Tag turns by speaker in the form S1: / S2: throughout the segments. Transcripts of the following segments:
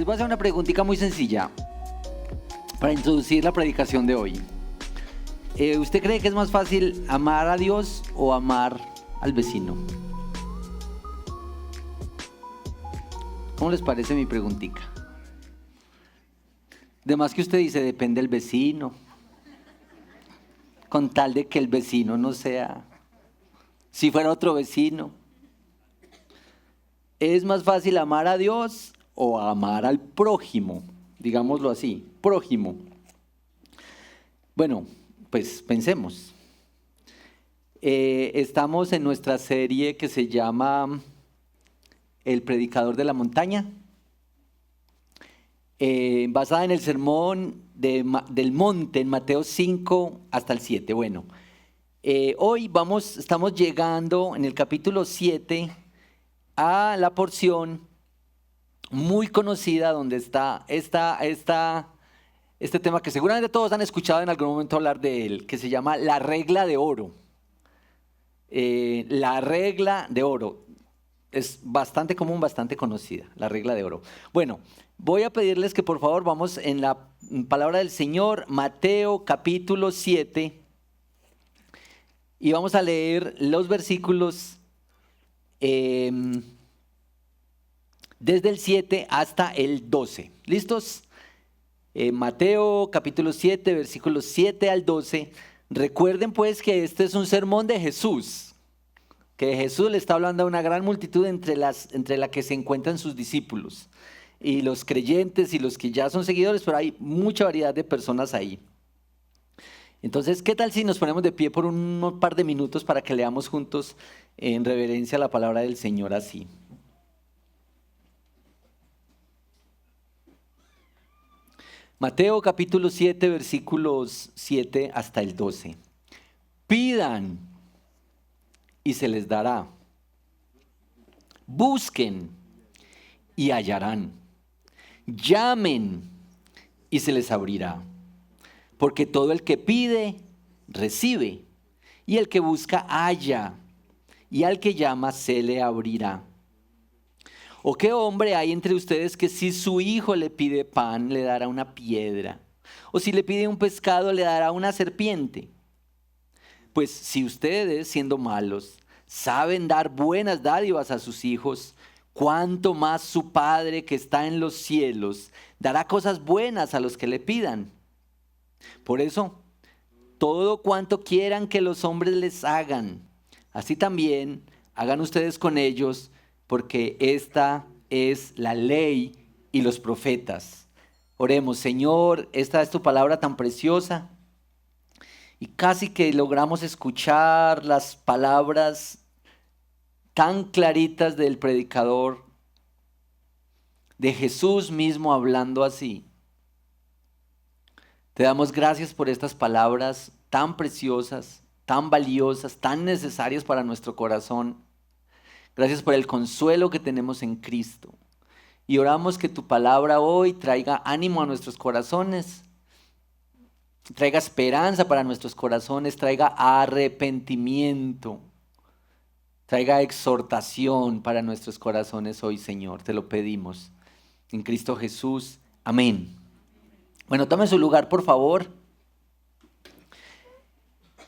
S1: voy a hacer una preguntita muy sencilla para introducir la predicación de hoy. ¿Usted cree que es más fácil amar a Dios o amar al vecino? ¿Cómo les parece mi preguntita? De más que usted dice, depende del vecino. Con tal de que el vecino no sea, si fuera otro vecino. ¿Es más fácil amar a Dios o amar al prójimo? Digámoslo así, prójimo. Bueno, pues pensemos. Estamos en nuestra serie que se llama El Predicador de la Montaña, basada en el sermón del monte en Mateo 5 hasta el 7. Bueno, hoy estamos llegando en el capítulo 7 a la porción muy conocida donde está este tema que seguramente todos han escuchado en algún momento hablar de él, que se llama la regla de oro. La regla de oro es bastante común, bastante conocida, la regla de oro. Bueno, voy a pedirles que por favor vamos en la palabra del Señor, Mateo capítulo 7, y vamos a leer los versículos desde el 7 hasta el 12. ¿Listos? Mateo capítulo 7, versículos 7 al 12. Recuerden pues que este es un sermón de Jesús, que Jesús le está hablando a una gran multitud entre la que se encuentran sus discípulos y los creyentes y los que ya son seguidores, pero hay mucha variedad de personas ahí. Entonces, ¿qué tal si nos ponemos de pie por un par de minutos para que leamos juntos en reverencia a la palabra del Señor así? Mateo capítulo 7, versículos 7 hasta el 12. Pidan y se les dará. Busquen y hallarán. Llamen y se les abrirá. Porque todo el que pide, recibe. Y el que busca, halla. Y al que llama, se le abrirá. ¿O qué hombre hay entre ustedes que si su hijo le pide pan, le dará una piedra? ¿O si le pide un pescado, le dará una serpiente? Pues si ustedes, siendo malos, saben dar buenas dádivas a sus hijos, ¿cuánto más su Padre que está en los cielos dará cosas buenas a los que le pidan? Por eso, todo cuanto quieran que los hombres les hagan, así también hagan ustedes con ellos, porque esta es la ley y los profetas. Oremos, Señor, esta es tu palabra tan preciosa y casi que logramos escuchar las palabras tan claritas del predicador, de Jesús mismo hablando así. Te damos gracias por estas palabras tan preciosas, tan valiosas, tan necesarias para nuestro corazón. Gracias por el consuelo que tenemos en Cristo. Y oramos que tu palabra hoy traiga ánimo a nuestros corazones, traiga esperanza para nuestros corazones, traiga arrepentimiento, traiga exhortación para nuestros corazones hoy, Señor. Te lo pedimos. En Cristo Jesús. Amén. Bueno, tome su lugar, por favor.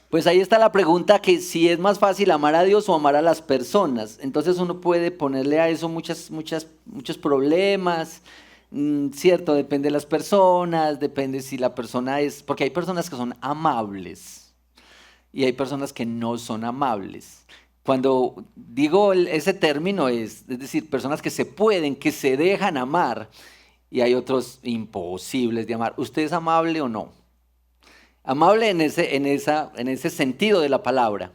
S1: Pues ahí está la pregunta, que si es más fácil amar a Dios o amar a las personas. Entonces uno puede ponerle a eso muchos problemas, cierto, depende de las personas, depende si la persona es, porque hay personas que son amables y hay personas que no son amables. Cuando digo ese término es decir, personas que se pueden, que se dejan amar, y hay otros imposibles de amar. ¿Usted es amable o no? Amable en ese sentido de la palabra.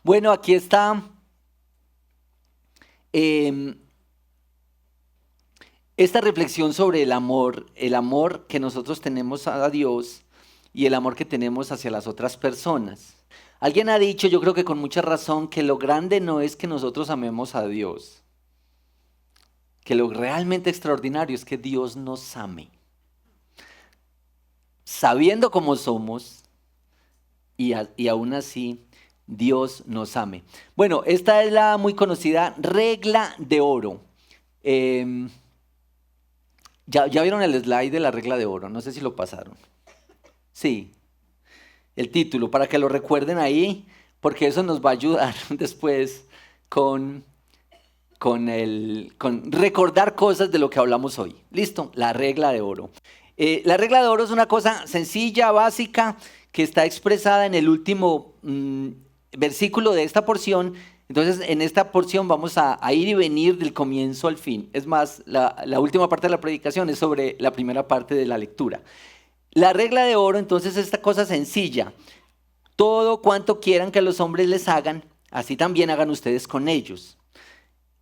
S1: Bueno, aquí está esta reflexión sobre el amor que nosotros tenemos a Dios y el amor que tenemos hacia las otras personas. Alguien ha dicho, yo creo que con mucha razón, que lo grande no es que nosotros amemos a Dios, que lo realmente extraordinario es que Dios nos ame. Sabiendo cómo somos y aún así Dios nos ame. Bueno, esta es la muy conocida regla de oro. Ya vieron el slide de la regla de oro, no sé si lo pasaron. Sí, el título, para que lo recuerden ahí, porque eso nos va a ayudar después con, con recordar cosas de lo que hablamos hoy. Listo, la regla de oro. La regla de oro es una cosa sencilla, básica, que está expresada en el último versículo de esta porción. Entonces, en esta porción vamos a ir y venir del comienzo al fin. Es más, la última parte de la predicación es sobre la primera parte de la lectura. La regla de oro, entonces, es esta cosa sencilla. Todo cuanto quieran que los hombres les hagan, así también hagan ustedes con ellos.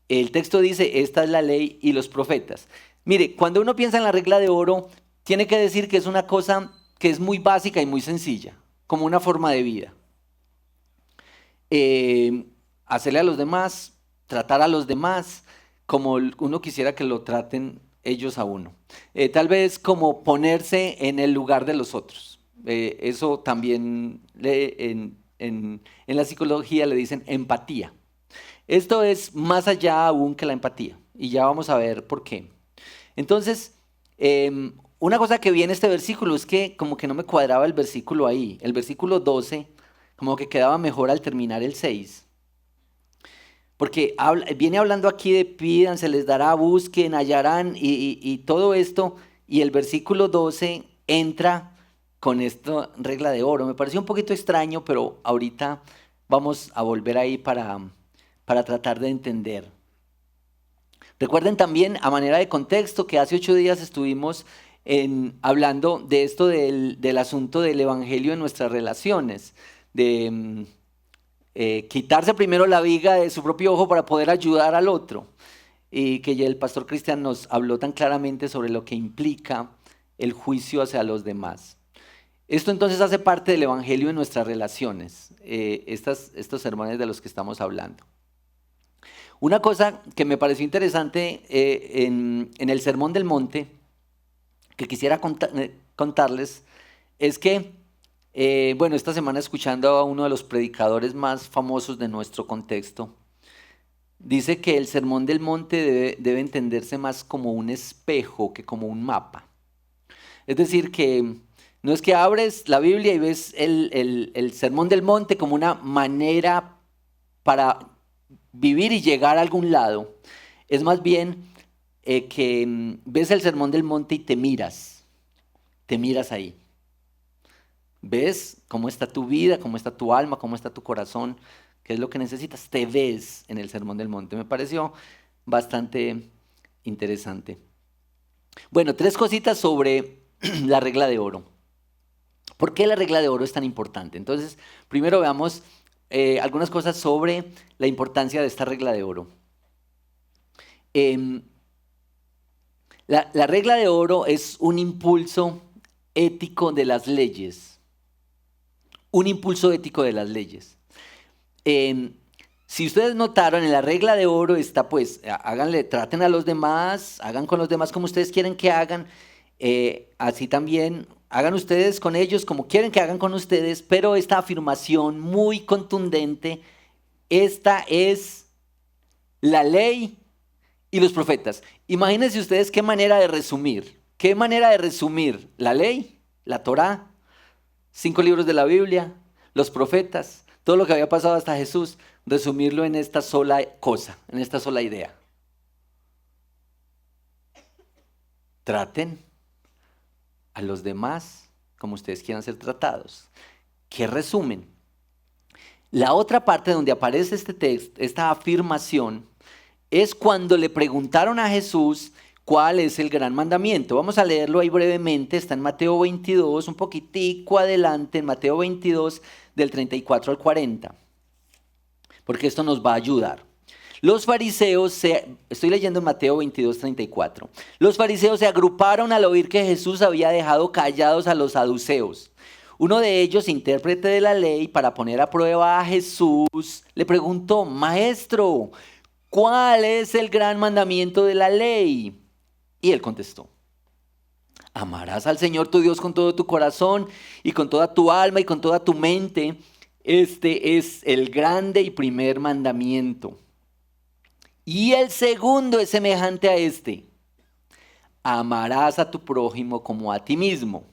S1: El texto dice, esta es la ley y los profetas. Mire, cuando uno piensa en la regla de oro, tiene que decir que es una cosa que es muy básica y muy sencilla, como una forma de vida. Hacerle a los demás, tratar a los demás como uno quisiera que lo traten ellos a uno. Tal vez como ponerse en el lugar de los otros. Eso también en la psicología le dicen empatía. Esto es más allá aún que la empatía y ya vamos a ver por qué. Entonces, una cosa que vi en este versículo es que como que no me cuadraba el versículo ahí. El versículo 12 como que quedaba mejor al terminar el 6. Porque viene hablando aquí de pidan, se les dará, busquen, hallarán y todo esto. Y el versículo 12 entra con esta regla de oro. Me pareció un poquito extraño, pero ahorita vamos a volver ahí para tratar de entender. Recuerden también, a manera de contexto, que hace 8 días estuvimos hablando de esto del asunto del evangelio en nuestras relaciones, de quitarse primero la viga de su propio ojo para poder ayudar al otro. Y que ya el pastor Cristian nos habló tan claramente sobre lo que implica el juicio hacia los demás. Esto entonces hace parte del evangelio en nuestras relaciones, estos sermones de los que estamos hablando. Una cosa que me pareció interesante en el Sermón del Monte, que quisiera contarles, es que, bueno, esta semana escuchando a uno de los predicadores más famosos de nuestro contexto, dice que el Sermón del Monte debe entenderse más como un espejo que como un mapa. Es decir, que no es que abres la Biblia y ves el Sermón del Monte como una manera para vivir y llegar a algún lado. Es más bien que ves el Sermón del Monte y te miras ahí. Ves cómo está tu vida, cómo está tu alma, cómo está tu corazón, qué es lo que necesitas. Te ves en el Sermón del Monte. Me pareció bastante interesante. Bueno, 3 cositas sobre la regla de oro. ¿Por qué la regla de oro es tan importante? Entonces, primero veamos algunas cosas sobre la importancia de esta regla de oro. La regla de oro es un impulso ético de las leyes. Un impulso ético de las leyes. Si ustedes notaron, en la regla de oro está pues, háganle, traten a los demás, hagan con los demás como ustedes quieren que hagan. Así también hagan ustedes con ellos como quieren que hagan con ustedes, pero esta afirmación muy contundente, esta es la ley y los profetas. Imagínense ustedes qué manera de resumir la ley, la Torá, 5 libros de la Biblia, los profetas, todo lo que había pasado hasta Jesús, resumirlo en esta sola cosa, en esta sola idea. Traten a los demás como ustedes quieran ser tratados. ¿Qué resumen? La otra parte donde aparece este texto, esta afirmación, es cuando le preguntaron a Jesús cuál es el gran mandamiento. Vamos a leerlo ahí brevemente, está en Mateo 22, un poquitico adelante, en Mateo 22, del 34 al 40, porque esto nos va a ayudar. Los fariseos, estoy leyendo en Mateo 22, 34. Los fariseos se agruparon al oír que Jesús había dejado callados a los saduceos. Uno de ellos, intérprete de la ley, para poner a prueba a Jesús, le preguntó: Maestro, ¿cuál es el gran mandamiento de la ley? Y él contestó: amarás al Señor tu Dios con todo tu corazón y con toda tu alma y con toda tu mente. Este es el grande y primer mandamiento. Y el segundo es semejante a este: amarás a tu prójimo como a ti mismo.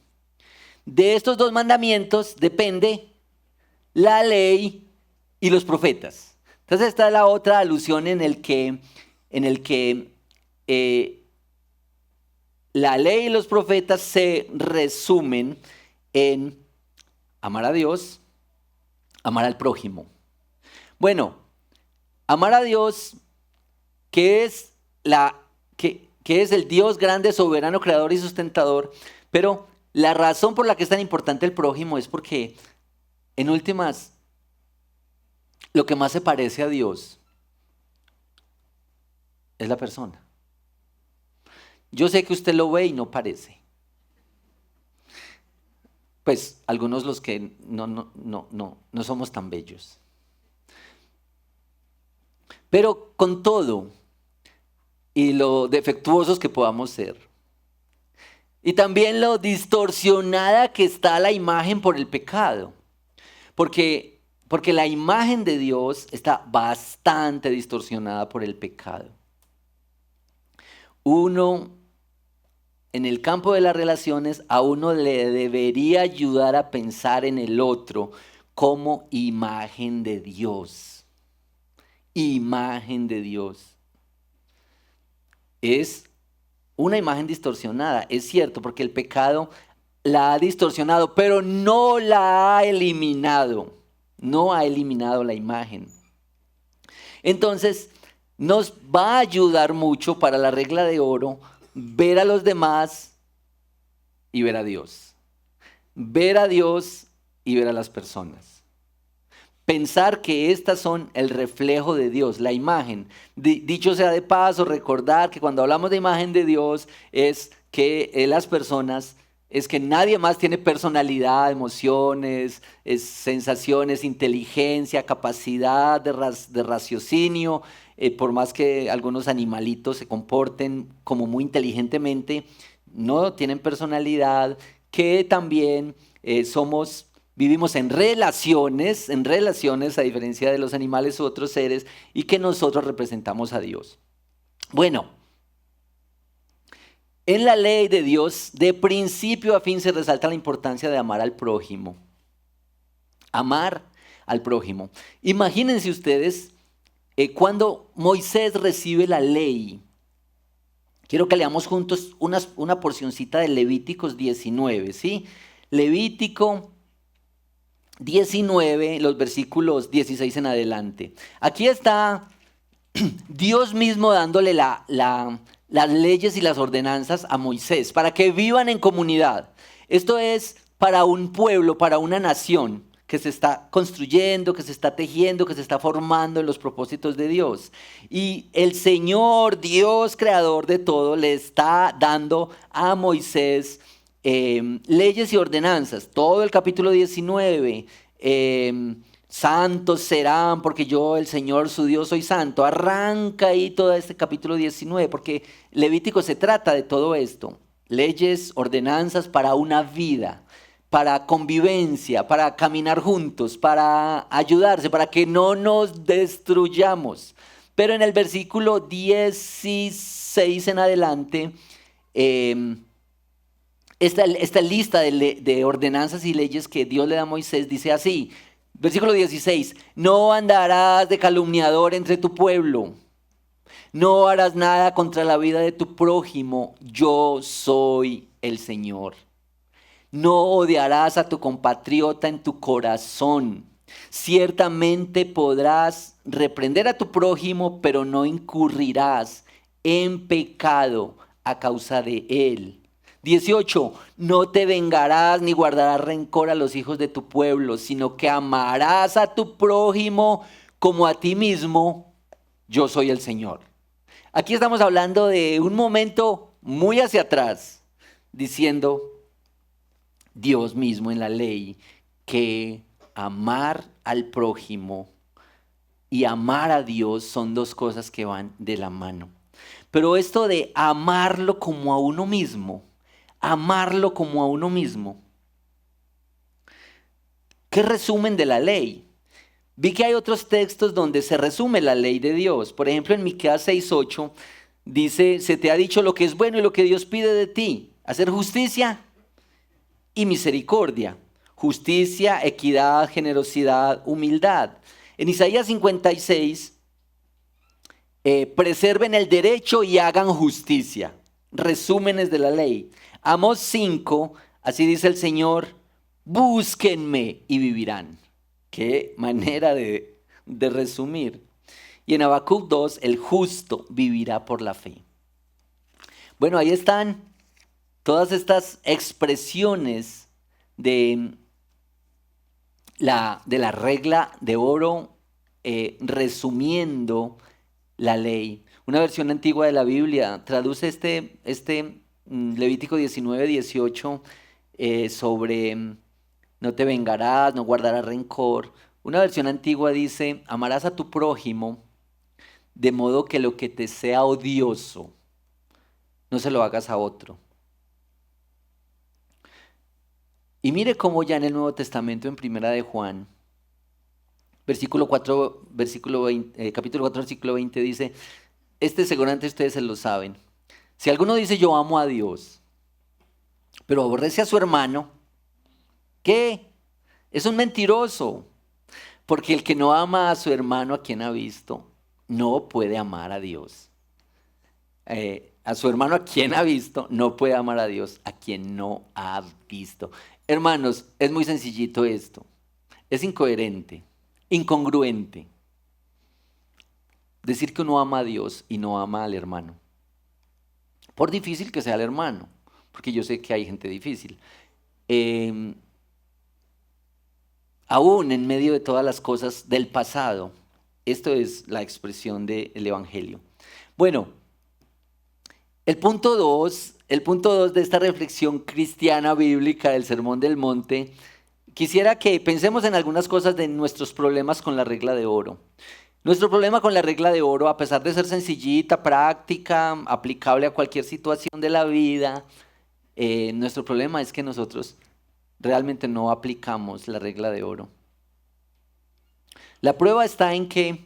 S1: De estos dos mandamientos depende la ley y los profetas. Entonces esta es la otra alusión en el que la ley y los profetas se resumen en amar a Dios, amar al prójimo. Bueno, amar a Dios, que es el Dios grande, soberano, creador y sustentador, pero la razón por la que es tan importante el prójimo es porque, en últimas, lo que más se parece a Dios es la persona. Yo sé que usted lo ve y no parece. Pues algunos los que no somos tan bellos. Pero con todo y lo defectuosos que podamos ser, y también lo distorsionada que está la imagen por el pecado, porque la imagen de Dios está bastante distorsionada por el pecado. Uno, en el campo de las relaciones, a uno le debería ayudar a pensar en el otro como imagen de Dios. Imagen de Dios. Es una imagen distorsionada, es cierto, porque el pecado la ha distorsionado, pero no la ha eliminado. No ha eliminado la imagen. Entonces, nos va a ayudar mucho para la regla de oro ver a los demás y ver a Dios. Ver a Dios y ver a las personas. Pensar que estas son el reflejo de Dios, la imagen. Dicho sea de paso, recordar que cuando hablamos de imagen de Dios es que las personas, es que nadie más tiene personalidad, emociones, sensaciones, inteligencia, capacidad de raciocinio. Por más que algunos animalitos se comporten como muy inteligentemente, no tienen personalidad, que también vivimos en relaciones a diferencia de los animales u otros seres, y que nosotros representamos a Dios. Bueno, en la ley de Dios, de principio a fin se resalta la importancia de amar al prójimo. Amar al prójimo. Imagínense ustedes cuando Moisés recibe la ley. Quiero que leamos juntos una porcioncita de Levíticos 19, ¿sí? Levítico 19, los versículos 16 en adelante. Aquí está Dios mismo dándole las leyes y las ordenanzas a Moisés para que vivan en comunidad. Esto es para un pueblo, para una nación que se está construyendo, que se está tejiendo, que se está formando en los propósitos de Dios. Y el Señor, Dios creador de todo, le está dando a Moisés leyes y ordenanzas. Todo el capítulo 19, santos serán porque yo, el Señor su Dios, soy santo. Arranca ahí todo este capítulo 19 porque Levítico se trata de todo esto. Leyes, ordenanzas para una vida, para convivencia, para caminar juntos, para ayudarse, para que no nos destruyamos. Pero en el versículo 16 en adelante, esta lista de ordenanzas y leyes que Dios le da a Moisés dice así, versículo 16, no andarás de calumniador entre tu pueblo, no harás nada contra la vida de tu prójimo, yo soy el Señor. No odiarás a tu compatriota en tu corazón. Ciertamente podrás reprender a tu prójimo, pero no incurrirás en pecado a causa de él. 18. No te vengarás ni guardarás rencor a los hijos de tu pueblo, sino que amarás a tu prójimo como a ti mismo. Yo soy el Señor. Aquí estamos hablando de un momento muy hacia atrás, diciendo Dios mismo en la ley que amar al prójimo y amar a Dios son dos cosas que van de la mano. Pero esto de amarlo como a uno mismo, ¿qué resumen de la ley? Vi que hay otros textos donde se resume la ley de Dios. Por ejemplo, en Miqueas 6:8 Dice, se te ha dicho lo que es bueno y lo que Dios pide de ti, hacer justicia y misericordia, justicia, equidad, generosidad, humildad. En Isaías 56, preserven el derecho y hagan justicia. Resúmenes de la ley. Amós 5, así dice el Señor, búsquenme y vivirán. Qué manera de resumir. Y en Habacuc 2, el justo vivirá por la fe. Bueno, ahí están todas estas expresiones de la regla de oro, resumiendo la ley. Una versión antigua de la Biblia traduce Levítico 19, 18 sobre no te vengarás, no guardarás rencor. Una versión antigua dice, amarás a tu prójimo de modo que lo que te sea odioso, no se lo hagas a otro. Y mire cómo ya en el Nuevo Testamento, en Primera de Juan, capítulo 4, versículo 20 dice, seguramente ustedes se lo saben. Si alguno dice yo amo a Dios, pero aborrece a su hermano, ¿qué? Es un mentiroso. Porque el que no ama a su hermano a quien ha visto, no puede amar a Dios. A su hermano a quien ha visto, no puede amar a Dios a quien no ha visto. Hermanos, es muy sencillito esto. Es incoherente, incongruente. Decir que uno ama a Dios y no ama al hermano. Por difícil que sea el hermano, porque yo sé que hay gente difícil. Aún en medio de todas las cosas del pasado, esto es la expresión del Evangelio. Bueno, el punto 2 de esta reflexión cristiana bíblica del Sermón del Monte, quisiera que pensemos en algunas cosas de nuestros problemas con la regla de oro. Nuestro problema con la regla de oro, a pesar de ser sencillita, práctica, aplicable a cualquier situación de la vida, nuestro problema es que nosotros realmente no aplicamos la regla de oro. La prueba está en que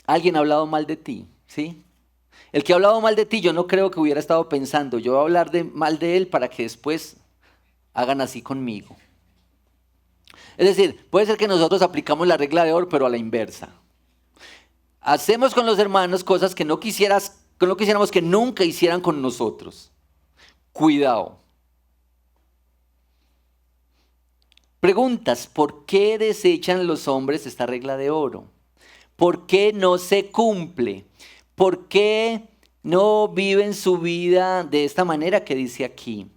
S1: alguien ha hablado mal de ti, ¿sí? El que ha hablado mal de ti, yo no creo que hubiera estado pensando, yo voy a hablar mal de él para que después hagan así conmigo. Es decir, puede ser que nosotros aplicamos la regla de oro, pero a la inversa. Hacemos con los hermanos cosas que no quisiéramos que nunca hicieran con nosotros. Cuidado. Preguntas, ¿por qué desechan los hombres esta regla de oro? ¿Por qué no se cumple? ¿Por qué no viven su vida de esta manera que dice aquí?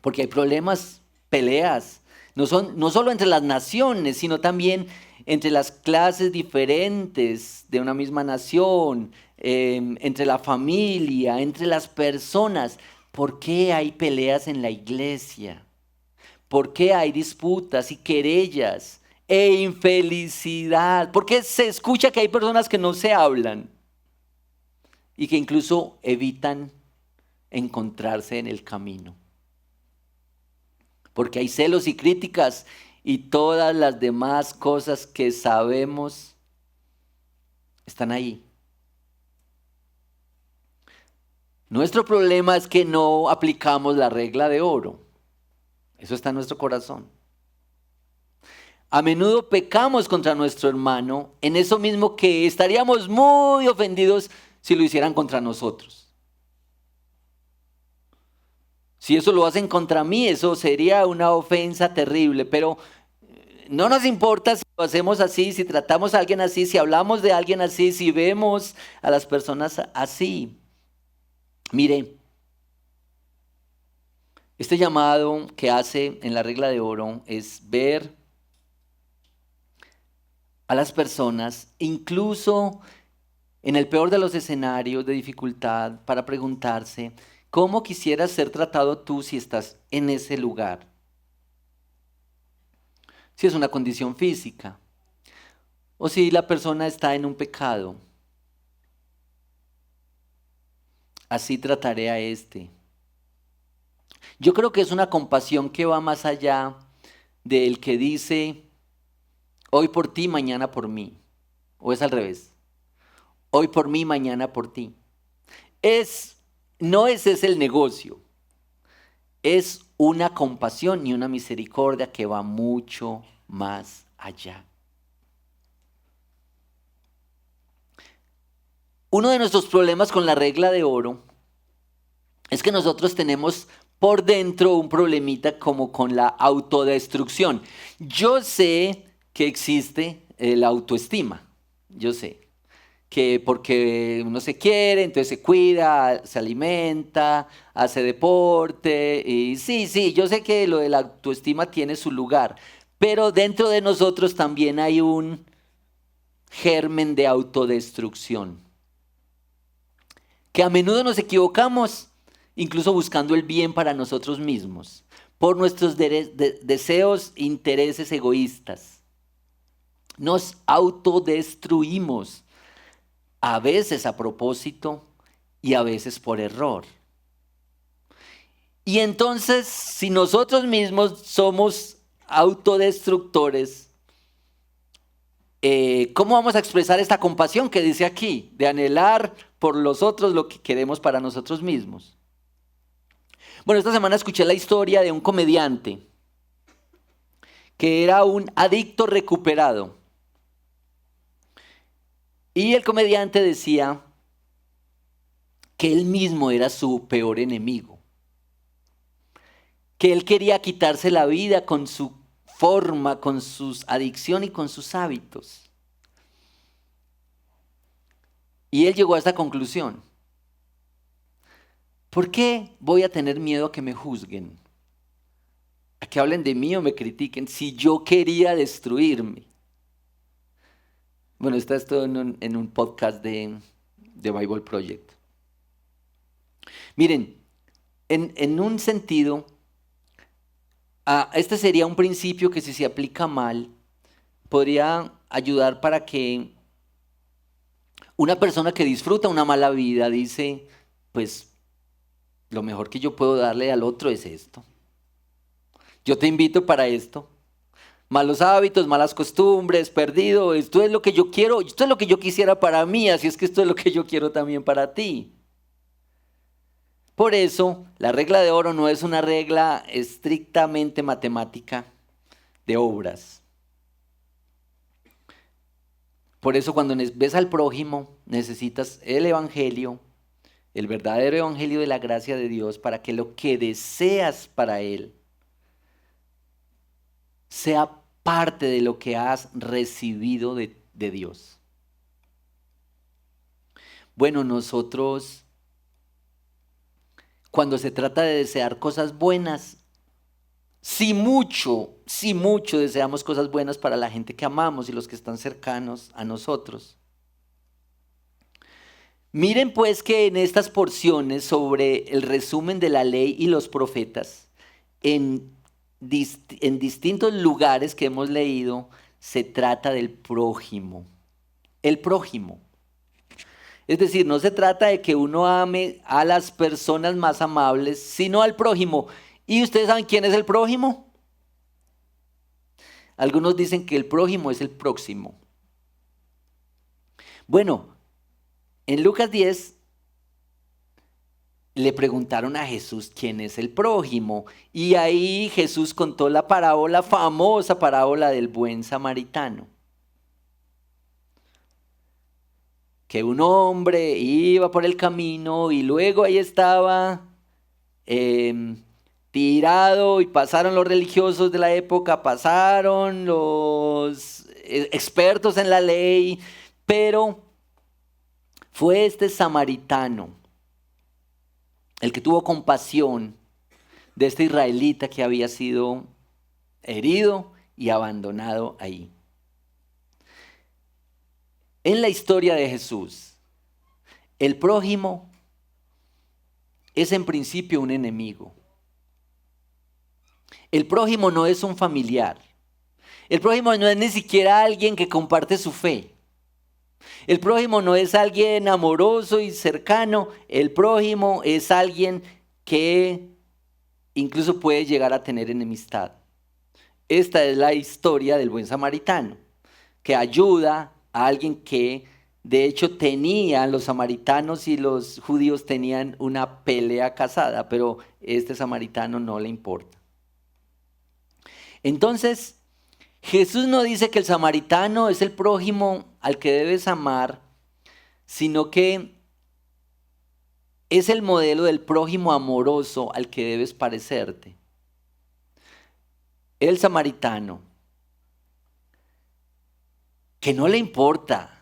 S1: Porque hay problemas, peleas, no solo entre las naciones, sino también entre las clases diferentes de una misma nación, entre la familia, entre las personas. ¿Por qué hay peleas en la iglesia? ¿Por qué hay disputas y querellas e infelicidad? ¿Por qué se escucha que hay personas que no se hablan y que incluso evitan encontrarse en el camino? Porque hay celos y críticas y todas las demás cosas que sabemos están ahí. Nuestro problema es que no aplicamos la regla de oro. Eso está en nuestro corazón. A menudo pecamos contra nuestro hermano en eso mismo que estaríamos muy ofendidos si lo hicieran contra nosotros. Si eso lo hacen contra mí, eso sería una ofensa terrible, pero no nos importa si lo hacemos así, si tratamos a alguien así, si hablamos de alguien así, si vemos a las personas así. Mire, este llamado que hace en la regla de oro es ver a las personas, incluso en el peor de los escenarios de dificultad, para preguntarse, ¿cómo quisieras ser tratado tú si estás en ese lugar? Si es una condición física o si la persona está en un pecado. Así trataré a este. Yo creo que es una compasión que va más allá del que dice, hoy por ti, mañana por mí. O es al revés. Hoy por mí, mañana por ti. No ese es el negocio. Es una compasión y una misericordia que va mucho más allá. Uno de nuestros problemas con la regla de oro es que nosotros tenemos por dentro un problemita como con la autodestrucción. Yo sé que existe la autoestima, yo sé que porque uno se quiere, entonces se cuida, se alimenta, hace deporte, y sí, yo sé que lo de la autoestima tiene su lugar, pero dentro de nosotros también hay un germen de autodestrucción, que a menudo nos equivocamos, incluso buscando el bien para nosotros mismos, por nuestros deseos, intereses egoístas. Nos autodestruimos, a veces a propósito y a veces por error. Y entonces, si nosotros mismos somos autodestructores, ¿cómo vamos a expresar esta compasión que dice aquí? De anhelar por los otros lo que queremos para nosotros mismos. Bueno, esta semana escuché la historia de un comediante que era un adicto recuperado. Y el comediante decía que él mismo era su peor enemigo. Que él quería quitarse la vida con su forma, con sus adicciones y con sus hábitos. Y él llegó a esta conclusión. ¿Por qué voy a tener miedo a que me juzguen? A que hablen de mí o me critiquen si yo quería destruirme. Bueno, está esto en un podcast de Bible Project. Miren, en un sentido, este sería un principio que si se aplica mal, podría ayudar para que una persona que disfruta una mala vida dice, pues lo mejor que yo puedo darle al otro es esto. Yo te invito para esto. Malos hábitos, malas costumbres, perdido, esto es lo que yo quiero, esto es lo que yo quisiera para mí, así es que esto es lo que yo quiero también para ti. Por eso, la regla de oro no es una regla estrictamente matemática de obras. Por eso cuando ves al prójimo, necesitas el evangelio, el verdadero evangelio de la gracia de Dios, para que lo que deseas para él sea parte de lo que has recibido de Dios. Bueno, nosotros, cuando se trata de desear cosas buenas, si mucho deseamos cosas buenas para la gente que amamos y los que están cercanos a nosotros. Miren pues que en estas porciones sobre el resumen de la ley y los profetas, en distintos lugares que hemos leído, se trata del prójimo. El prójimo. Es decir, no se trata de que uno ame a las personas más amables, sino al prójimo. ¿Y ustedes saben quién es el prójimo? Algunos dicen que el prójimo es el próximo. Bueno, en Lucas 10 le preguntaron a Jesús quién es el prójimo. Y ahí Jesús contó la parábola, famosa parábola del buen samaritano. Que un hombre iba por el camino y luego ahí estaba tirado y pasaron los religiosos de la época, pasaron los expertos en la ley, pero fue este samaritano el que tuvo compasión de este israelita que había sido herido y abandonado ahí. En la historia de Jesús, el prójimo es en principio un enemigo. El prójimo no es un familiar. El prójimo no es ni siquiera alguien que comparte su fe. El prójimo no es alguien amoroso y cercano. El prójimo es alguien que incluso puede llegar a tener enemistad. Esta es la historia del buen samaritano, que ayuda a alguien que De hecho, los samaritanos y los judíos tenían una pelea casada, pero este samaritano no le importa. Entonces, Jesús no dice que el samaritano es el prójimo al que debes amar, sino que es el modelo del prójimo amoroso al que debes parecerte. El samaritano, que no le importa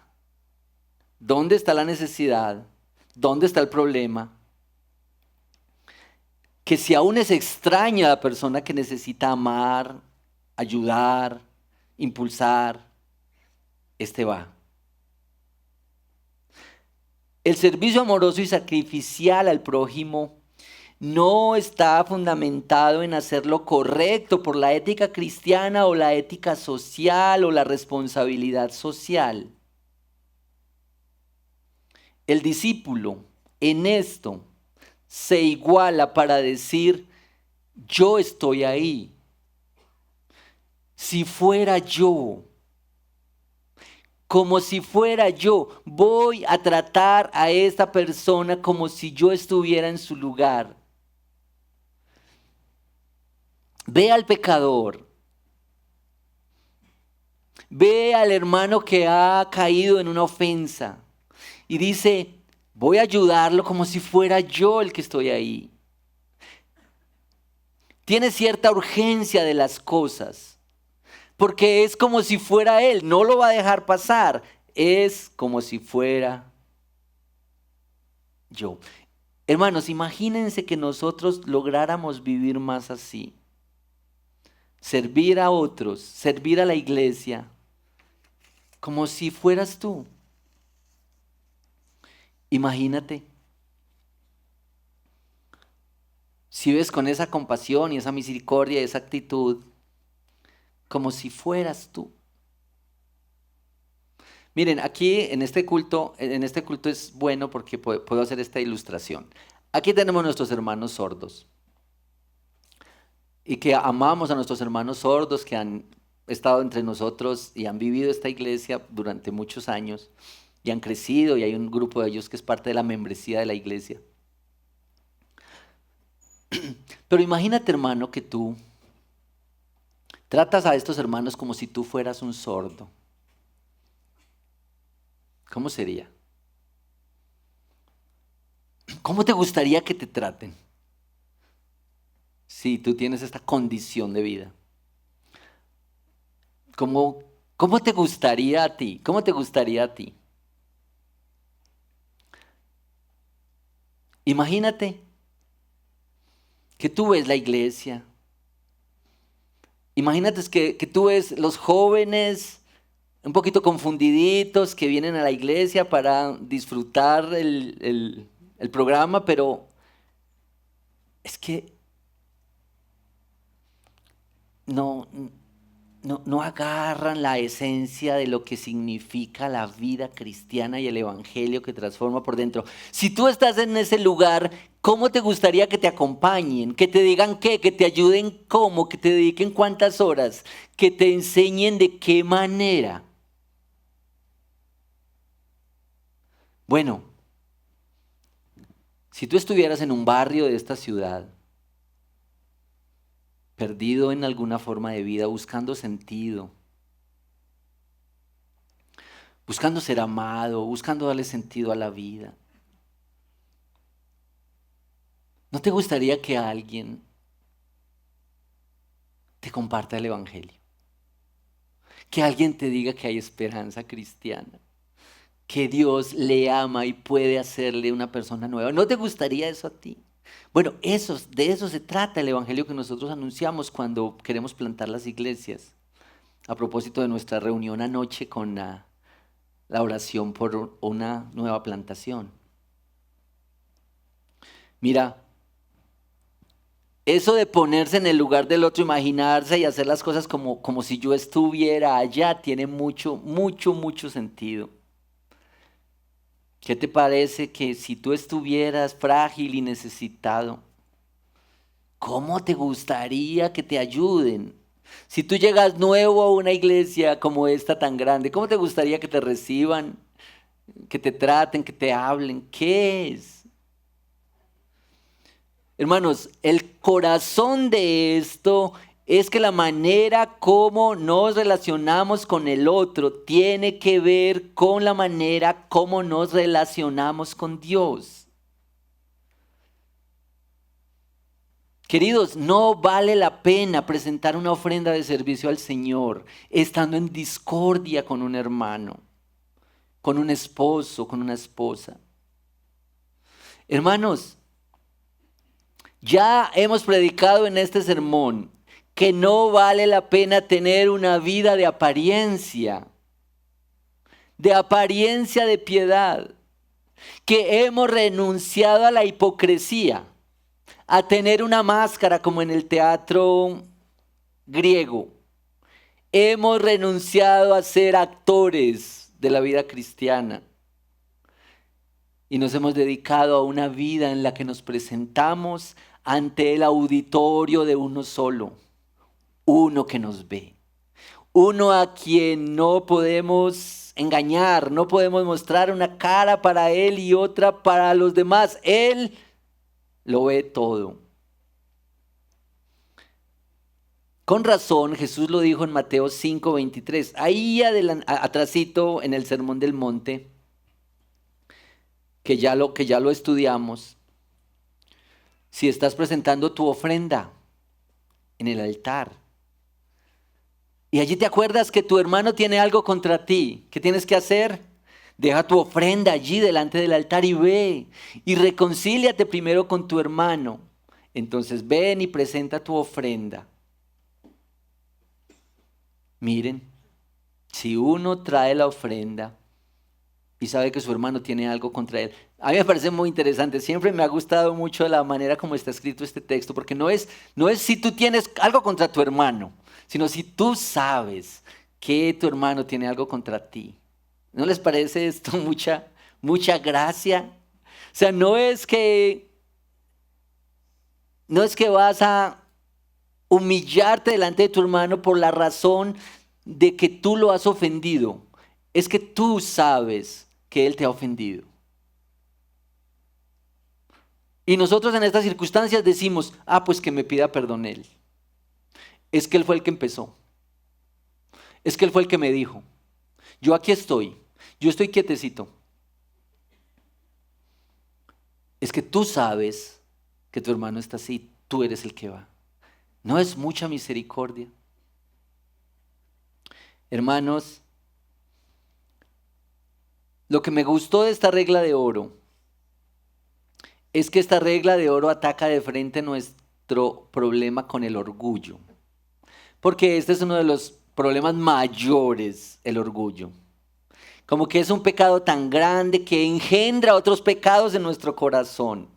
S1: dónde está la necesidad, dónde está el problema, que si aún es extraña a la persona que necesita amar, ayudar, impulsar, este va. El servicio amoroso y sacrificial al prójimo no está fundamentado en hacer lo correcto por la ética cristiana o la ética social o la responsabilidad social. El discípulo en esto se iguala para decir, yo estoy ahí. Si fuera yo, como si fuera yo, voy a tratar a esta persona como si yo estuviera en su lugar. Ve al pecador. Ve al hermano que ha caído en una ofensa y dice, voy a ayudarlo como si fuera yo el que estoy ahí. Tiene cierta urgencia de las cosas, porque es como si fuera él, no lo va a dejar pasar, es como si fuera yo. Hermanos, imagínense que nosotros lográramos vivir más así. Servir a otros, servir a la iglesia, como si fueras tú. Imagínate. Si ves con esa compasión y esa misericordia y esa actitud, como si fueras tú. Miren, aquí en este culto es bueno porque puedo hacer esta ilustración. Aquí tenemos nuestros hermanos sordos. Y que amamos a nuestros hermanos sordos que han estado entre nosotros y han vivido esta iglesia durante muchos años y han crecido y hay un grupo de ellos que es parte de la membresía de la iglesia. Pero imagínate, hermano, que tú tratas a estos hermanos como si tú fueras un sordo. ¿Cómo sería? ¿Cómo te gustaría que te traten? Si tú tienes esta condición de vida. ¿Cómo te gustaría a ti? ¿Cómo te gustaría a ti? Imagínate que tú ves la iglesia. Imagínate que tú ves los jóvenes un poquito confundiditos que vienen a la iglesia para disfrutar el programa, pero es que no agarran la esencia de lo que significa la vida cristiana y el evangelio que transforma por dentro. Si tú estás en ese lugar, ¿cómo te gustaría que te acompañen? Que te digan qué, que te ayuden cómo, que te dediquen cuántas horas, que te enseñen de qué manera. Bueno, si tú estuvieras en un barrio de esta ciudad, perdido en alguna forma de vida, buscando sentido, buscando ser amado, buscando darle sentido a la vida. ¿No te gustaría que alguien te comparta el evangelio? Que alguien te diga que hay esperanza cristiana, que Dios le ama y puede hacerle una persona nueva. ¿No te gustaría eso a ti? Bueno, de eso se trata el evangelio que nosotros anunciamos cuando queremos plantar las iglesias. A propósito de nuestra reunión anoche con la oración por una nueva plantación. Mira, eso de ponerse en el lugar del otro, imaginarse y hacer las cosas como si yo estuviera allá, tiene mucho, mucho, mucho sentido. ¿Qué te parece que si tú estuvieras frágil y necesitado, cómo te gustaría que te ayuden? Si tú llegas nuevo a una iglesia como esta tan grande, ¿cómo te gustaría que te reciban? que te traten, que te hablen? ¿Qué es? Hermanos, el corazón de esto es que la manera como nos relacionamos con el otro tiene que ver con la manera como nos relacionamos con Dios. Queridos, no vale la pena presentar una ofrenda de servicio al Señor estando en discordia con un hermano, con un esposo, con una esposa. Hermanos, ya hemos predicado en este sermón que no vale la pena tener una vida de apariencia de piedad, que hemos renunciado a la hipocresía, a tener una máscara como en el teatro griego. Hemos renunciado a ser actores de la vida cristiana y nos hemos dedicado a una vida en la que nos presentamos ante el auditorio de uno solo, uno que nos ve, uno a quien no podemos engañar, no podemos mostrar una cara para él y otra para los demás. Él lo ve todo. Con razón, Jesús lo dijo en Mateo 5:23. Ahí atrasito en el Sermón del Monte, que ya lo estudiamos. Si estás presentando tu ofrenda en el altar y allí te acuerdas que tu hermano tiene algo contra ti, ¿qué tienes que hacer? Deja tu ofrenda allí delante del altar y ve y reconcíliate primero con tu hermano. Entonces ven y presenta tu ofrenda. Miren, si uno trae la ofrenda y sabe que su hermano tiene algo contra él. A mí me parece muy interesante, siempre me ha gustado mucho la manera como está escrito este texto, porque no es si tú tienes algo contra tu hermano, sino si tú sabes que tu hermano tiene algo contra ti. ¿No les parece esto mucha gracia? O sea, no es que vas a humillarte delante de tu hermano por la razón de que tú lo has ofendido. Es que tú sabes que él te ha ofendido. Y nosotros en estas circunstancias decimos, pues que me pida perdón él. Es que él fue el que empezó. Es que él fue el que me dijo. Yo aquí estoy. Yo estoy quietecito. Es que tú sabes que tu hermano está así. Tú eres el que va. ¿No es mucha misericordia? Hermanos, lo que me gustó de esta regla de oro es que esta regla de oro ataca de frente nuestro problema con el orgullo. Porque este es uno de los problemas mayores, el orgullo. Como que es un pecado tan grande que engendra otros pecados en nuestro corazón.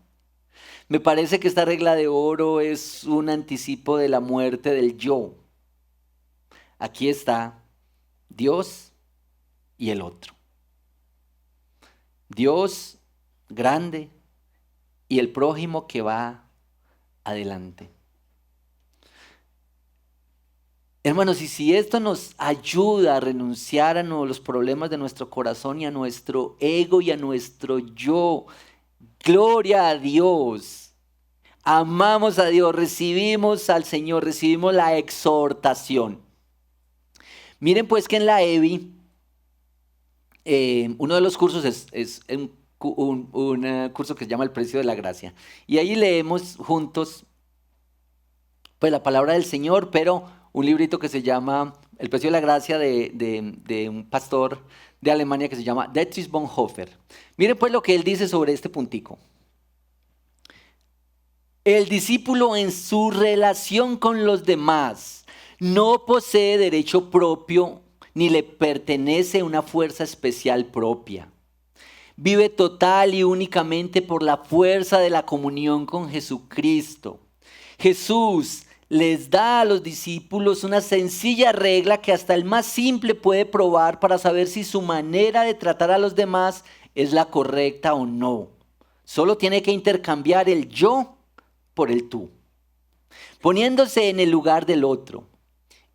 S1: Me parece que esta regla de oro es un anticipo de la muerte del yo. Aquí está Dios y el otro. Dios grande y el prójimo que va adelante. Hermanos, y si esto nos ayuda a renunciar a los problemas de nuestro corazón y a nuestro ego y a nuestro yo, gloria a Dios. Amamos a Dios, recibimos al Señor, recibimos la exhortación. Miren pues que en la EBI, uno de los cursos es un curso que se llama El Precio de la Gracia. Y ahí leemos juntos pues la palabra del Señor, pero un librito que se llama El Precio de la Gracia de un pastor de Alemania que se llama Dietrich Bonhoeffer. Miren pues lo que él dice sobre este puntico. El discípulo en su relación con los demás no posee derecho propio ni le pertenece una fuerza especial propia. Vive total y únicamente por la fuerza de la comunión con Jesucristo. Jesús les da a los discípulos una sencilla regla que hasta el más simple puede probar para saber si su manera de tratar a los demás es la correcta o no. Solo tiene que intercambiar el yo por el tú, poniéndose en el lugar del otro.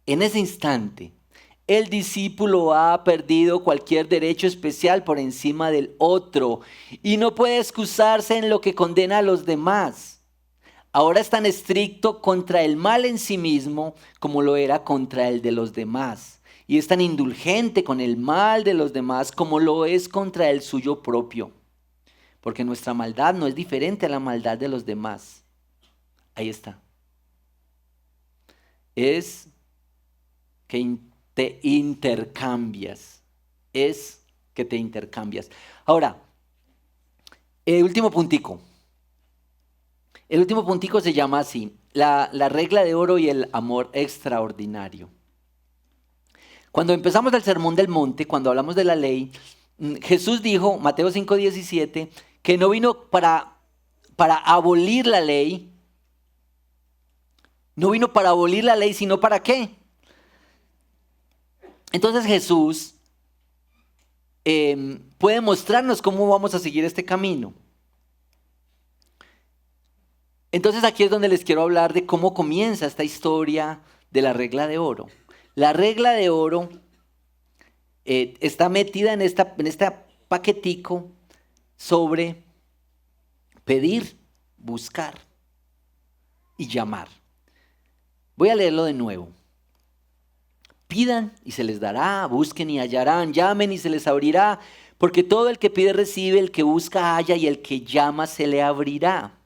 S1: En ese instante, el discípulo ha perdido cualquier derecho especial por encima del otro y no puede excusarse en lo que condena a los demás. Ahora es tan estricto contra el mal en sí mismo como lo era contra el de los demás. Y es tan indulgente con el mal de los demás como lo es contra el suyo propio. Porque nuestra maldad no es diferente a la maldad de los demás. Ahí está. Es que te intercambias. Es que te intercambias. Ahora, el último puntico. El último puntico se llama así, la regla de oro y el amor extraordinario. Cuando empezamos el Sermón del Monte, cuando hablamos de la ley, Jesús dijo, Mateo 5:17, que no vino para abolir la ley. No vino para abolir la ley, sino ¿para qué? Entonces Jesús puede mostrarnos cómo vamos a seguir este camino. Entonces aquí es donde les quiero hablar de cómo comienza esta historia de la regla de oro. La regla de oro está metida en este paquetico sobre pedir, buscar y llamar. Voy a leerlo de nuevo. Pidan y se les dará, busquen y hallarán, llamen y se les abrirá, porque todo el que pide recibe, el que busca halla y el que llama se le abrirá.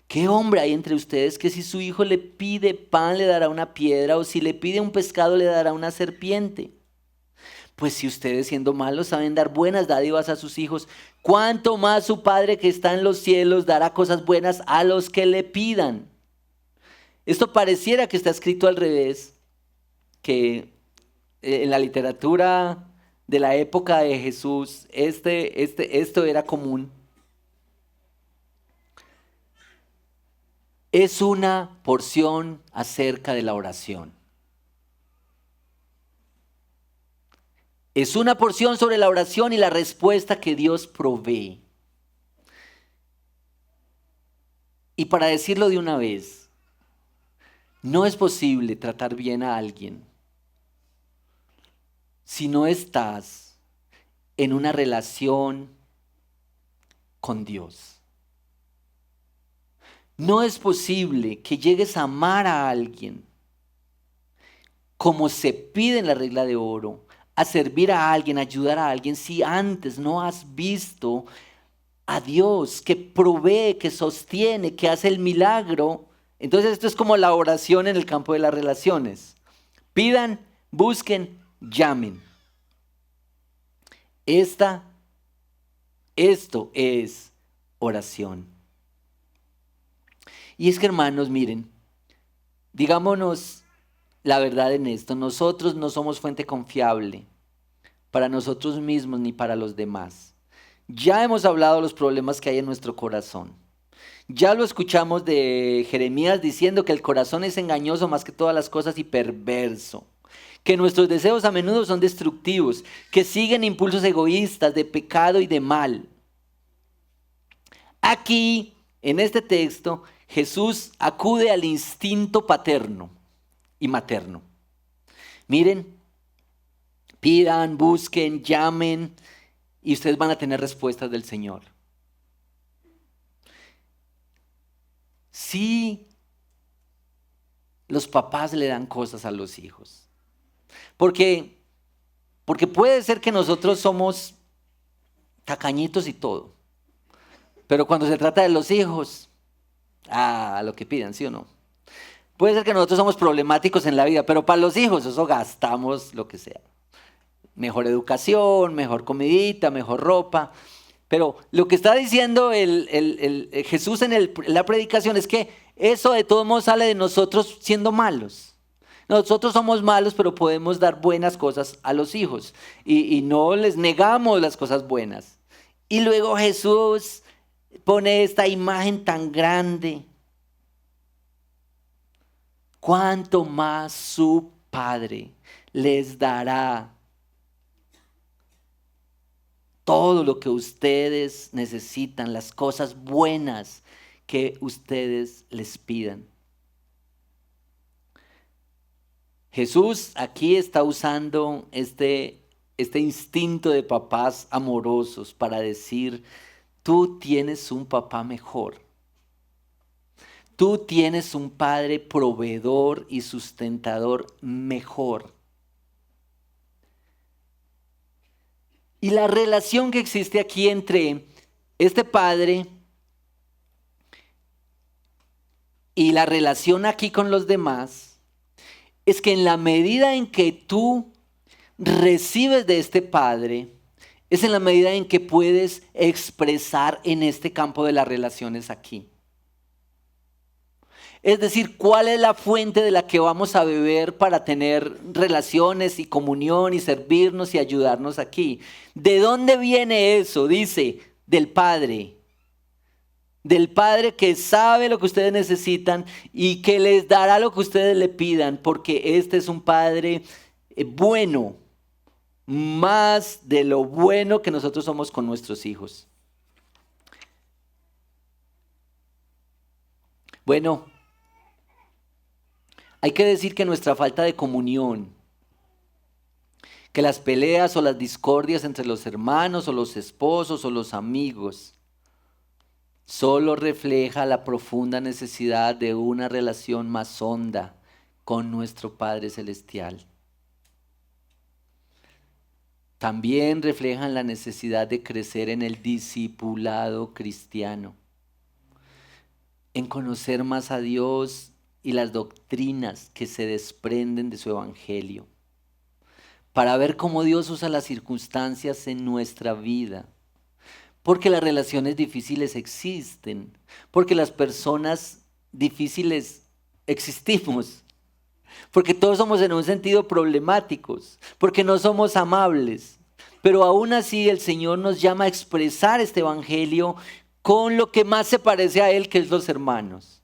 S1: ¿Qué hombre hay entre ustedes que si su hijo le pide pan le dará una piedra o si le pide un pescado le dará una serpiente? Pues si ustedes siendo malos saben dar buenas dádivas a sus hijos, ¿cuánto más su Padre que está en los cielos dará cosas buenas a los que le pidan? Esto pareciera que está escrito al revés, que en la literatura de la época de Jesús esto era común. Es una porción acerca de la oración. Es una porción sobre la oración y la respuesta que Dios provee. Y para decirlo de una vez, no es posible tratar bien a alguien si no estás en una relación con Dios. No es posible que llegues a amar a alguien como se pide en la regla de oro, a servir a alguien, a ayudar a alguien, si antes no has visto a Dios que provee, que sostiene, que hace el milagro. Entonces esto es como la oración en el campo de las relaciones. Pidan, busquen, llamen. Esto es oración. Y es que hermanos, miren, digámonos la verdad en esto, nosotros no somos fuente confiable para nosotros mismos ni para los demás. Ya hemos hablado de los problemas que hay en nuestro corazón. Ya lo escuchamos de Jeremías diciendo que el corazón es engañoso más que todas las cosas y perverso. Que nuestros deseos a menudo son destructivos, que siguen impulsos egoístas de pecado y de mal. Aquí, en este texto, Jesús acude al instinto paterno y materno. Miren, pidan, busquen, llamen y ustedes van a tener respuestas del Señor. Sí, los papás le dan cosas a los hijos. Porque puede ser que nosotros somos tacañitos y todo. Pero cuando se trata de los hijos, lo que pidan, ¿sí o no? Puede ser que nosotros somos problemáticos en la vida, pero para los hijos eso gastamos lo que sea. Mejor educación, mejor comidita, mejor ropa. Pero lo que está diciendo Jesús en la predicación es que eso de todos modos sale de nosotros siendo malos. Nosotros somos malos, pero podemos dar buenas cosas a los hijos. Y no les negamos las cosas buenas. Y luego Jesús pone esta imagen tan grande. ¿Cuánto más su Padre les dará todo lo que ustedes necesitan, las cosas buenas que ustedes les pidan? Jesús aquí está usando este instinto de papás amorosos para decir, tú tienes un papá mejor. Tú tienes un padre proveedor y sustentador mejor. Y la relación que existe aquí entre este padre y la relación aquí con los demás es que en la medida en que tú recibes de este padre, es en la medida en que puedes expresar en este campo de las relaciones aquí. Es decir, ¿cuál es la fuente de la que vamos a beber para tener relaciones y comunión y servirnos y ayudarnos aquí? ¿De dónde viene eso? Dice, del Padre. Del Padre que sabe lo que ustedes necesitan y que les dará lo que ustedes le pidan, porque este es un Padre bueno, más de lo bueno que nosotros somos con nuestros hijos. Bueno, hay que decir que nuestra falta de comunión, que las peleas o las discordias entre los hermanos o los esposos o los amigos, solo refleja la profunda necesidad de una relación más honda con nuestro Padre Celestial. También reflejan la necesidad de crecer en el discipulado cristiano, en conocer más a Dios y las doctrinas que se desprenden de su evangelio, para ver cómo Dios usa las circunstancias en nuestra vida. Porque las relaciones difíciles existen, porque las personas difíciles existimos, porque todos somos en un sentido problemáticos, porque no somos amables. Pero aún así el Señor nos llama a expresar este evangelio con lo que más se parece a Él, que es los hermanos.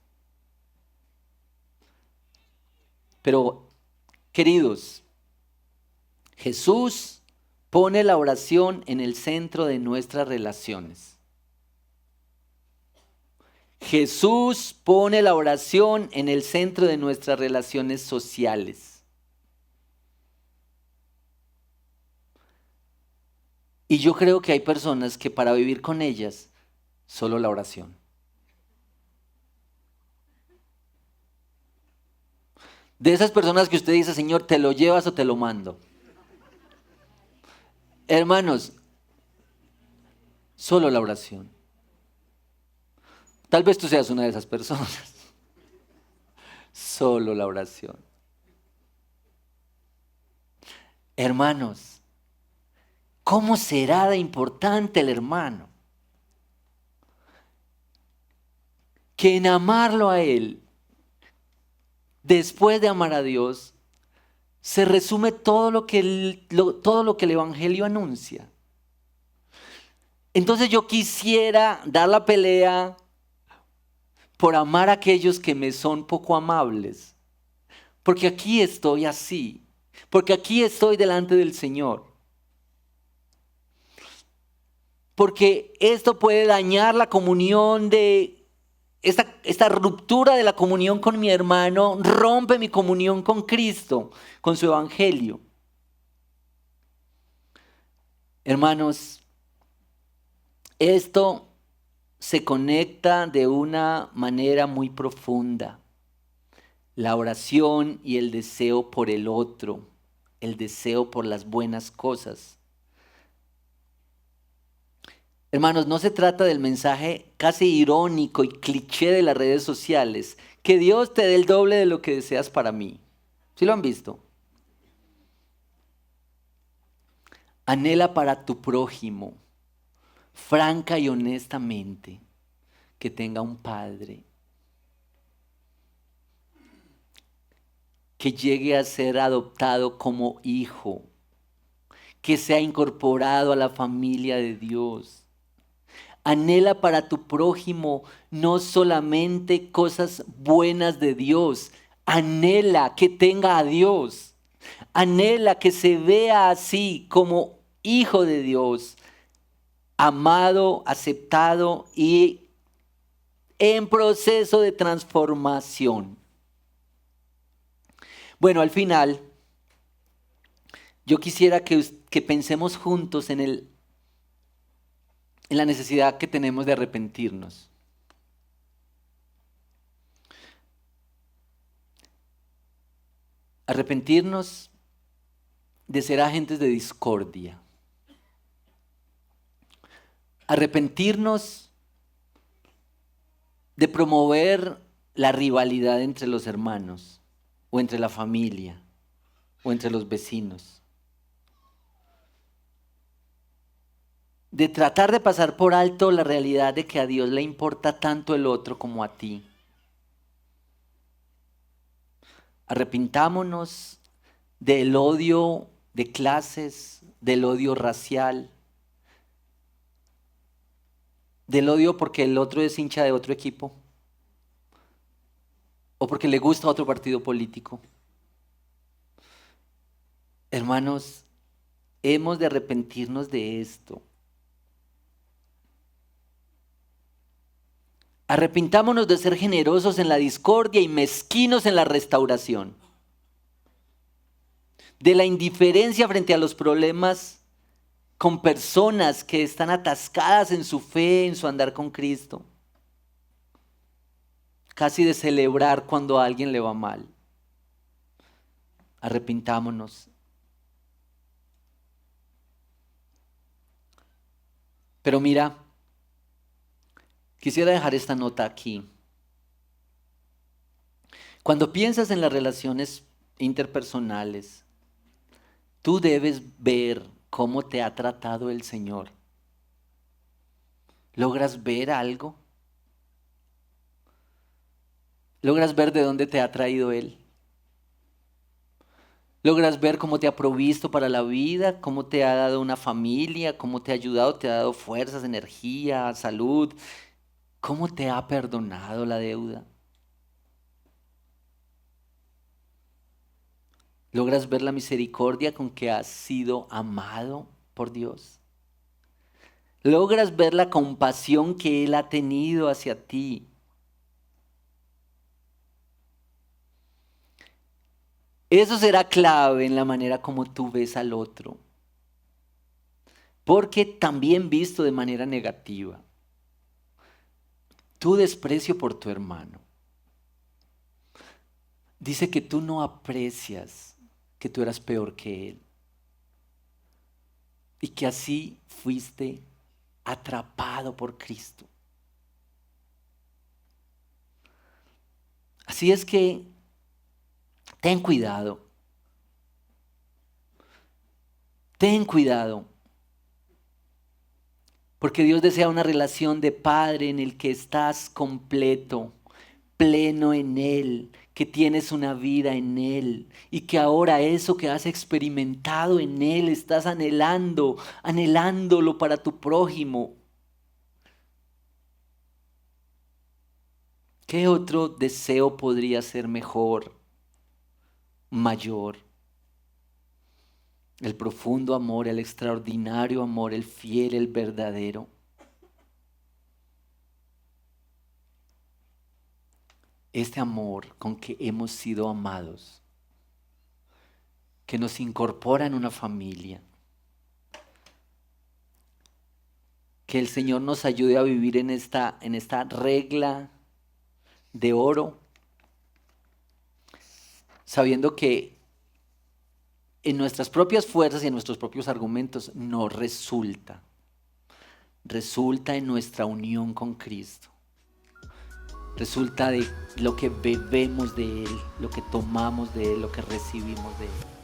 S1: Pero, queridos, Jesús pone la oración en el centro de nuestras relaciones. Jesús pone la oración en el centro de nuestras relaciones sociales. Y yo creo que hay personas que para vivir con ellas, solo la oración. De esas personas que usted dice, Señor, ¿te lo llevas o te lo mando? Hermanos, solo la oración. Tal vez tú seas una de esas personas. Solo la oración. Hermanos, ¿cómo será de importante el hermano? Que en amarlo a Él, después de amar a Dios, se resume todo lo que el Evangelio anuncia. Entonces yo quisiera dar la pelea por amar a aquellos que me son poco amables. Porque aquí estoy así. Porque aquí estoy delante del Señor. Porque esto puede dañar la comunión de esta ruptura de la comunión con mi hermano, rompe mi comunión con Cristo, con su evangelio. Hermanos, esto se conecta de una manera muy profunda. La oración y el deseo por el otro, el deseo por las buenas cosas. Hermanos, no se trata del mensaje casi irónico y cliché de las redes sociales, que Dios te dé el doble de lo que deseas para mí. ¿Sí lo han visto? Anhela para tu prójimo, franca y honestamente, que tenga un padre, que llegue a ser adoptado como hijo, que sea incorporado a la familia de Dios. Anhela para tu prójimo no solamente cosas buenas de Dios, anhela que tenga a Dios, anhela que se vea así como hijo de Dios, amado, aceptado y en proceso de transformación. Bueno, al final, yo quisiera que pensemos juntos en la necesidad que tenemos de arrepentirnos. Arrepentirnos de ser agentes de discordia. Arrepentirnos de promover la rivalidad entre los hermanos, o entre la familia, o entre los vecinos. De tratar de pasar por alto la realidad de que a Dios le importa tanto el otro como a ti. Arrepintámonos del odio de clases, del odio racial, del odio porque el otro es hincha de otro equipo o porque le gusta otro partido político. Hermanos, hemos de arrepentirnos de esto. Arrepintámonos de ser generosos en la discordia y mezquinos en la restauración. De la indiferencia frente a los problemas con personas que están atascadas en su fe, en su andar con Cristo. Casi de celebrar cuando a alguien le va mal. Arrepintámonos. Pero mira, quisiera dejar esta nota aquí. Cuando piensas en las relaciones interpersonales, tú debes ver cómo te ha tratado el Señor. ¿Logras ver algo? ¿Logras ver de dónde te ha traído Él? ¿Logras ver cómo te ha provisto para la vida? ¿Cómo te ha dado una familia? ¿Cómo te ha ayudado? ¿Te ha dado fuerzas, energía, salud? ¿Cómo te ha perdonado la deuda? ¿Logras ver la misericordia con que has sido amado por Dios? ¿Logras ver la compasión que Él ha tenido hacia ti? Eso será clave en la manera como tú ves al otro. Porque también visto de manera negativa, tu desprecio por tu hermano dice que tú no aprecias que tú eras peor que él y que así fuiste atrapado por Cristo. Así es que ten cuidado. Ten cuidado. Porque Dios desea una relación de padre en el que estás completo, pleno en Él, que tienes una vida en Él y que ahora eso que has experimentado en Él estás anhelándolo para tu prójimo. ¿Qué otro deseo podría ser mejor, mayor? El profundo amor, el extraordinario amor, el fiel, el verdadero. Este amor con que hemos sido amados, que nos incorpora en una familia. Que el Señor nos ayude a vivir en esta regla de oro, sabiendo que en nuestras propias fuerzas y en nuestros propios argumentos no resulta. Resulta en nuestra unión con Cristo. Resulta de lo que bebemos de Él, lo que tomamos de Él, lo que recibimos de Él.